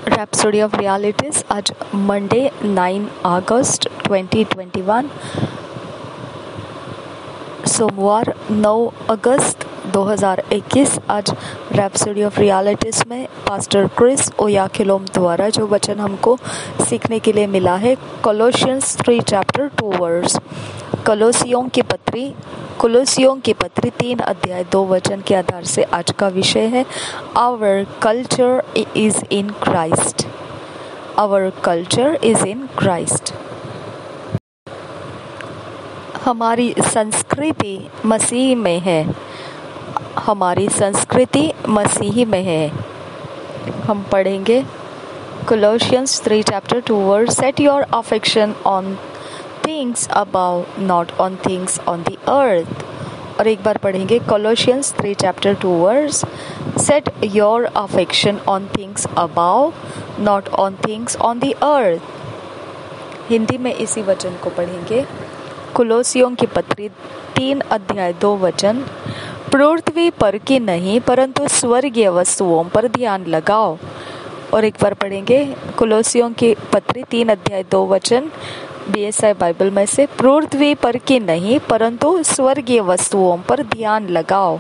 Rhapsody of realities. आज Monday 9 अगस्त 2021, सोमवार 9 अगस्त 2021। आज रैप्सोडी ऑफ रियलिटीज़ में पास्टर क्रिस ओयाखिलोम द्वारा जो वचन हमको सीखने के लिए मिला है, कोलोसियंस 3 चैप्टर 2 वर्स। कोलोसियों की पत्री 3 अध्याय 2 वचन के आधार से आज का विषय है our culture is in Christ. Our culture is in Christ. हमारी संस्कृति मसीह में है। हमारी संस्कृति मसीह में है। हम पढ़ेंगे Colossians 3 chapter 2 verse. Set your affection on things above, not on things on the earth। और एक बार पढ़ेंगे Colossians 3 chapter 2 verse. Set your affection on things above, not on things on the earth। Hindi में इसी वचन को पढ़ेंगे। कोलोसियों की पत्री 3 अध्याय 2 वचन। पृथ्वी पर की नहीं परंतु स्वर्गीय वस्तुओं पर ध्यान लगाओ। और एक बार पढ़ेंगे कोलोसियों की पत्री 3 अध्याय 2 वचन BSI बाइबल में से। पृथ्वी पर की नहीं परंतु स्वर्गीय वस्तुओं पर ध्यान लगाओ।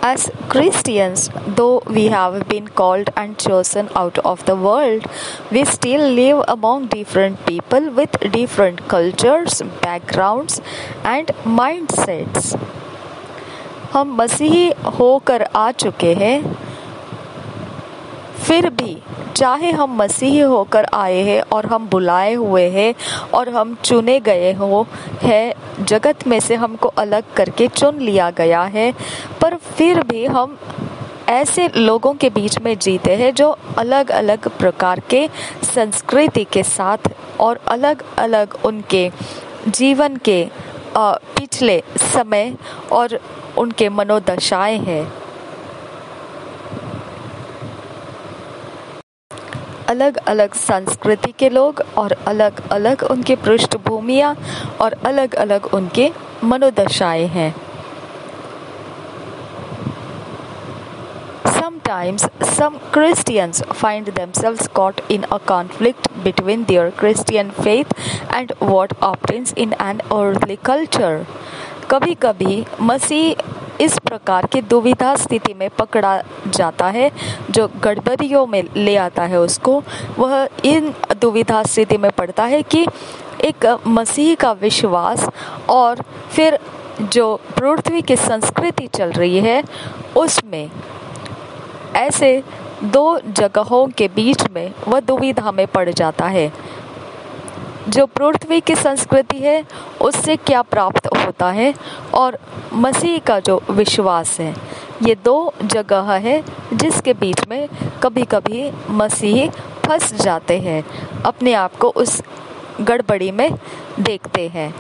As Christians, though we have been called and chosen out of the world, we still live among different people with different cultures, backgrounds and mindsets। हम मसीही होकर आ चुके हैं, फिर भी चाहे हम मसीही होकर आए हैं और हम बुलाए हुए हैं और हम चुने गए हो है, जगत में से हमको अलग करके चुन लिया गया है, पर फिर भी हम ऐसे लोगों के बीच में जीते हैं जो अलग अलग प्रकार के संस्कृति के साथ और अलग अलग उनके जीवन के पिछले समय और उनके मनोदशाएं हैं। अलग अलग संस्कृति के लोग और अलग अलग उनके पृष्ठभूमियाँ और अलग अलग उनके मनोदशाएं हैं। Sometimes some Christians find themselves caught in a conflict between their Christian faith and what obtains in an earthly culture। कभी कभी मसीह इस प्रकार की दुविधा स्थिति में पकड़ा जाता है जो गड़बड़ियों में ले आता है उसको। वह इन दुविधा स्थिति में पड़ता है कि एक मसीह का विश्वास और फिर जो पृथ्वी की संस्कृति चल रही है उसमें, ऐसे दो जगहों के बीच में वह दुविधा में पड़ जाता है। जो पृथ्वी की संस्कृति है उससे क्या प्राप्त होता है और मसीह का जो विश्वास है, ये दो जगह है जिसके बीच में कभी कभी मसीह फंस जाते हैं, अपने आप को उस गड़बड़ी में देखते हैं।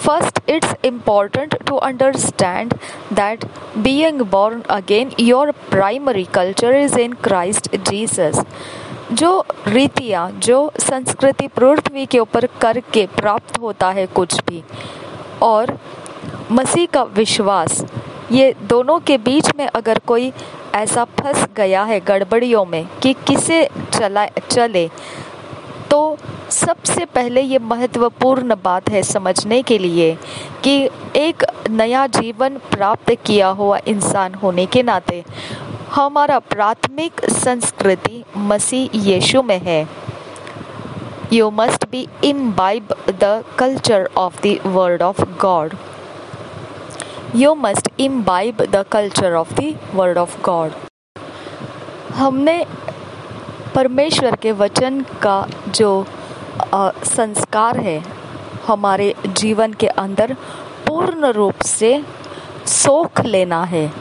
First, it's important to understand that being born again, your primary culture is in Christ Jesus। जो रीतियाँ, जो संस्कृति पृथ्वी के ऊपर करके प्राप्त होता है कुछ भी, और मसीह का विश्वास, ये दोनों के बीच में अगर कोई ऐसा फंस गया है गड़बड़ियों में कि किसे चले, तो सबसे पहले ये महत्वपूर्ण बात है समझने के लिए कि एक नया जीवन प्राप्त किया हुआ इंसान होने के नाते हमारा प्राथमिक संस्कृति मसीह यीशु में है। You must be imbibe the culture of the word of God। You must imbibe the culture of the word of God। हमने परमेश्वर के वचन का जो संस्कार है हमारे जीवन के अंदर पूर्ण रूप से सोख लेना है,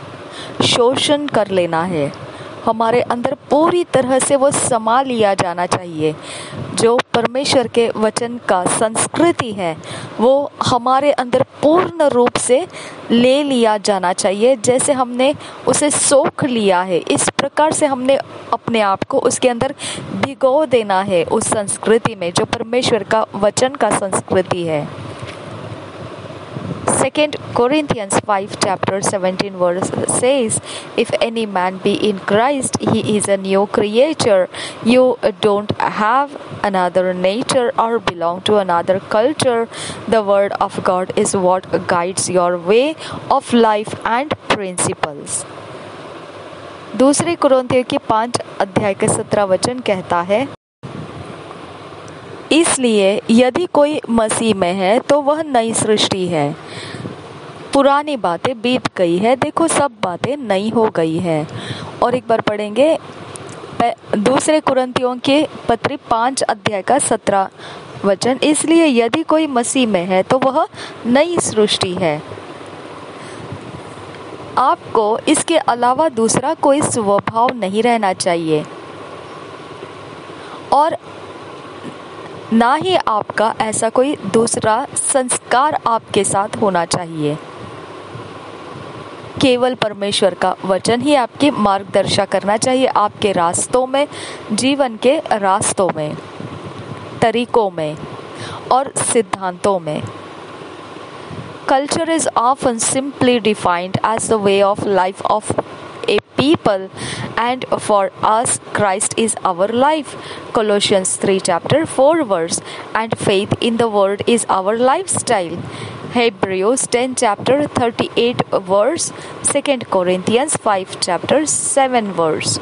शोषण कर लेना है। हमारे अंदर पूरी तरह से वो समा लिया जाना चाहिए। जो परमेश्वर के वचन का संस्कृति है वो हमारे अंदर पूर्ण रूप से ले लिया जाना चाहिए, जैसे हमने उसे सोख लिया है। इस प्रकार से हमने अपने आप को उसके अंदर भिगो देना है, उस संस्कृति में जो परमेश्वर का वचन का संस्कृति है। 2 Corinthians 5 chapter 17 verse says, if any man be in Christ, he is a new creature. You don't have another nature or belong to another culture. The word of God is what guides your way of life and principles. 2 कुरिन्थियों के 5 अध्याय के 17 वचन कहता है, इसलिए यदि कोई मसीह में है तो वह नई सृष्टि है, पुरानी बातें बीत गई है, देखो सब बातें नई हो गई है। और एक बार पढ़ेंगे 2 कुरिन्थियों के पत्री 5 अध्याय का 17 वचन, इसलिए यदि कोई मसीह में है तो वह नई सृष्टि है। आपको इसके अलावा दूसरा कोई स्वभाव नहीं रहना चाहिए और ना ही आपका ऐसा कोई दूसरा संस्कार आपके साथ होना चाहिए। केवल परमेश्वर का वचन ही आपकी मार्गदर्शन करना चाहिए, आपके रास्तों में, जीवन के रास्तों में, तरीकों में और सिद्धांतों में। Culture is often simply defined as the way of life of a people, and for us Christ is our life. Colossians 3 chapter 4 verse, and faith in the word is our lifestyle. Hebrews 10 chapter 38 verse, 2 Corinthians 5 chapter 7 verse.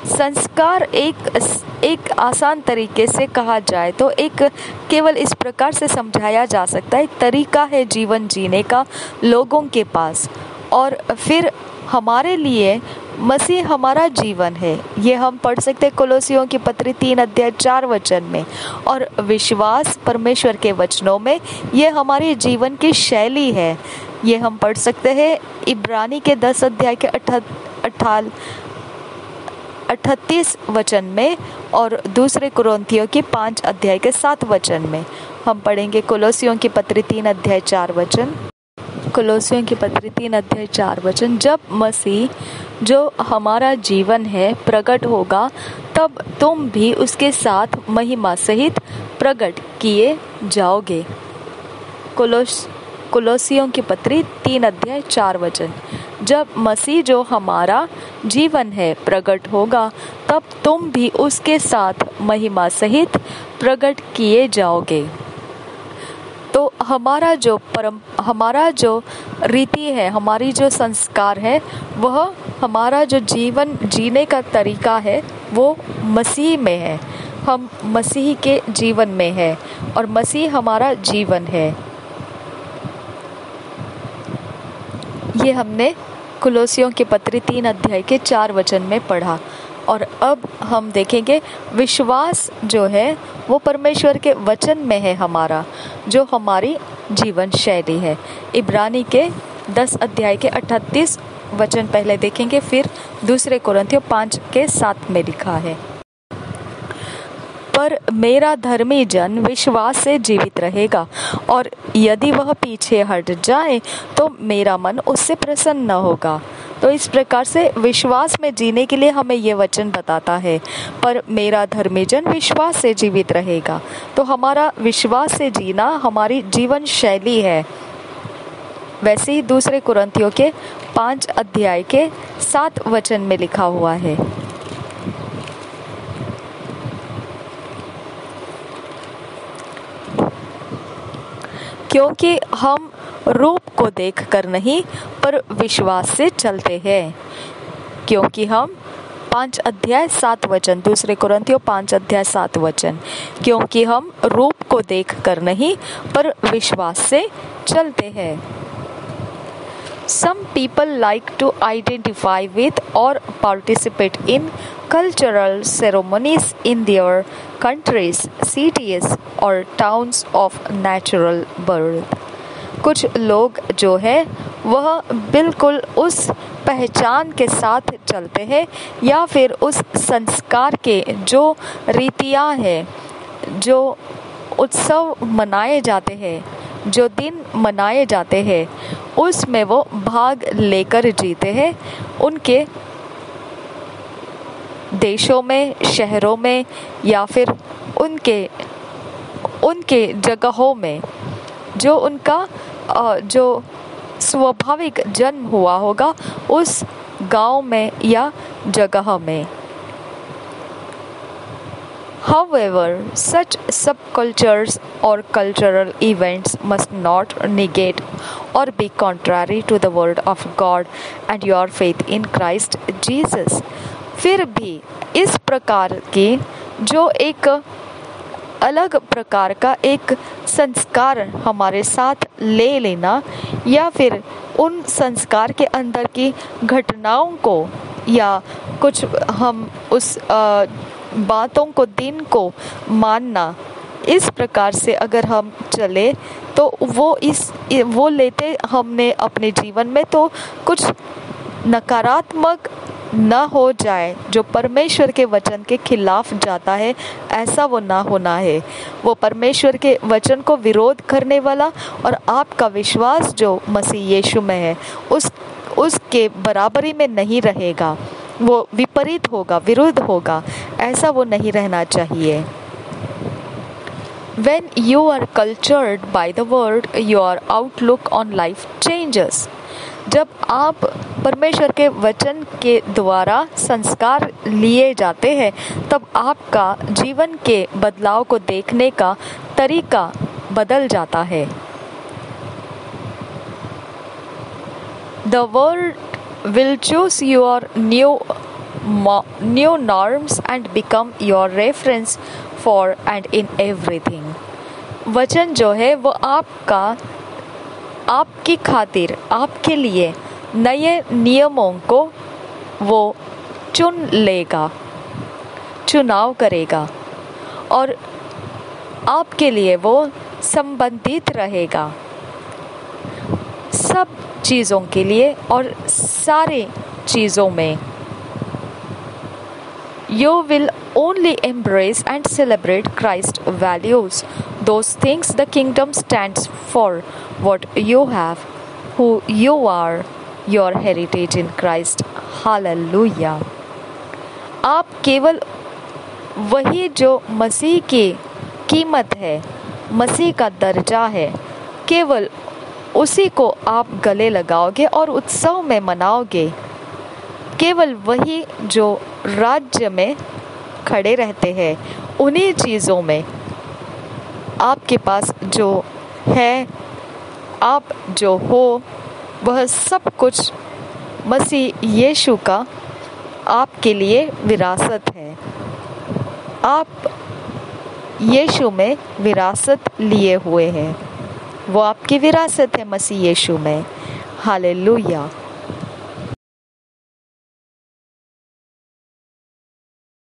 संस्कार एक आसान तरीके से कहा जाए तो एक केवल इस प्रकार से समझाया जा सकता है, एक तरीका है जीवन जीने का लोगों के पास, और फिर हमारे लिए मसीह हमारा जीवन है। ये हम पढ़ सकते हैं कोलोसियों की पत्री 3 अध्याय 4 वचन में, और विश्वास परमेश्वर के वचनों में ये हमारे जीवन की शैली है। ये हम पढ़ सकते हैं इब्रानी के 10 अध्याय के 38 वचन में, और 2 कुरिन्थियों के 5 अध्याय के 7 वचन में। हम पढ़ेंगे कोलोसियों की पत्री 3 अध्याय 4 वचन। कोलोसियों की पत्री 3 अध्याय 4 वचन, जब मसीह जो हमारा जीवन है प्रकट होगा, तब तुम भी उसके साथ महिमा सहित प्रकट किए जाओगे। कोलोसियों की पत्री 3 अध्याय 4 वचन, जब मसीह जो हमारा जीवन है प्रकट होगा, तब तुम भी उसके साथ महिमा सहित प्रकट किए जाओगे। तो हमारा जो रीति है, हमारी जो संस्कार है, वह हमारा जो जीवन जीने का तरीका है, वो मसीह में है। हम मसीह के जीवन में है और मसीह हमारा जीवन है। ये हमने कोलोसियों के पत्री 3 अध्याय के 4 वचन में पढ़ा। और अब हम देखेंगे विश्वास जो है वो परमेश्वर के वचन में है हमारा, जो हमारी जीवन शैली है। इब्रानी के 10 अध्याय के 38 वचन पहले देखेंगे, फिर 2 कुरिन्थियों 5 के 7 में लिखा है, पर मेरा धर्मी जन विश्वास से जीवित रहेगा, और यदि वह पीछे हट जाए तो मेरा मन उससे प्रसन्न न होगा। तो इस प्रकार से विश्वास में जीने के लिए हमें ये वचन बताता है, पर मेरा धर्मी जन विश्वास से जीवित रहेगा। तो हमारा विश्वास से जीना हमारी जीवन शैली है। वैसे ही 2 कुरिन्थियों के 5 अध्याय के 7 वचन में लिखा हुआ है, क्योंकि हम रूप को देखकर नहीं पर विश्वास से चलते हैं। क्योंकि हम 5 अध्याय 7 वचन, 2 कुरिन्थियों 5 अध्याय 7 वचन, क्योंकि हम रूप को देखकर नहीं पर विश्वास से चलते हैं। Some people like to identify with or participate in cultural ceremonies in their countries, cities or towns of natural birth. कुछ लोग जो है वह बिल्कुल उस पहचान के साथ चलते हैं या फिर उस संस्कार के जो रीतियाँ हैं, जो उत्सव मनाए जाते हैं, जो दिन मनाए जाते हैं, उसमें वो भाग लेकर जीते हैं। उनके देशों में, शहरों में या फिर उनके जगहों में जो उनका जो स्वाभाविक जन्म हुआ होगा उस गांव में या जगह में। However, such subcultures or cultural events must not negate or be contrary to the word of God and your faith in Christ Jesus. फिर भी इस प्रकार की जो एक अलग प्रकार का एक संस्कार हमारे साथ ले लेना या फिर उन संस्कार के अंदर की घटनाओं को या कुछ हम उस बातों को दिन को मानना, इस प्रकार से अगर हम चले तो वो लेते हमने अपने जीवन में तो कुछ नकारात्मक न हो जाए जो परमेश्वर के वचन के खिलाफ जाता है, ऐसा वो ना होना है। वो परमेश्वर के वचन को विरोध करने वाला और आपका विश्वास जो मसीह यीशु में है उसके बराबरी में नहीं रहेगा, वो विपरीत होगा, विरुद्ध होगा, ऐसा वो नहीं रहना चाहिए। When you are cultured by the word, your outlook on life changes. जब आप परमेश्वर के वचन के द्वारा संस्कार लिए जाते हैं तब आपका जीवन के बदलाव को देखने का तरीका बदल जाता है। The world will choose your new norms and become your reference for and in everything. वचन जो है वो आपकी खातिर, आपके लिए नए नियमों को वो चुन लेगा, चुनाव करेगा और आपके लिए वो संबंधित रहेगा सब चीज़ों के लिए और सारे चीज़ों में। You will only embrace and celebrate Christ's values, those things the kingdom stands for, what you have, who you are, your heritage in Christ. Hallelujah. आप केवल वही जो मसीह की कीमत है, मसीह का दर्जा है, केवल उसी को आप गले लगाओगे और उत्सव में मनाओगे। केवल वही जो राज्य में खड़े रहते हैं, उन्हीं चीज़ों में आपके पास जो है, आप जो हो, वह सब कुछ मसीह यीशु का आपके लिए विरासत है। आप यीशु में विरासत लिए हुए हैं, वो आपकी विरासत है मसीह यीशु में। हालेलुया।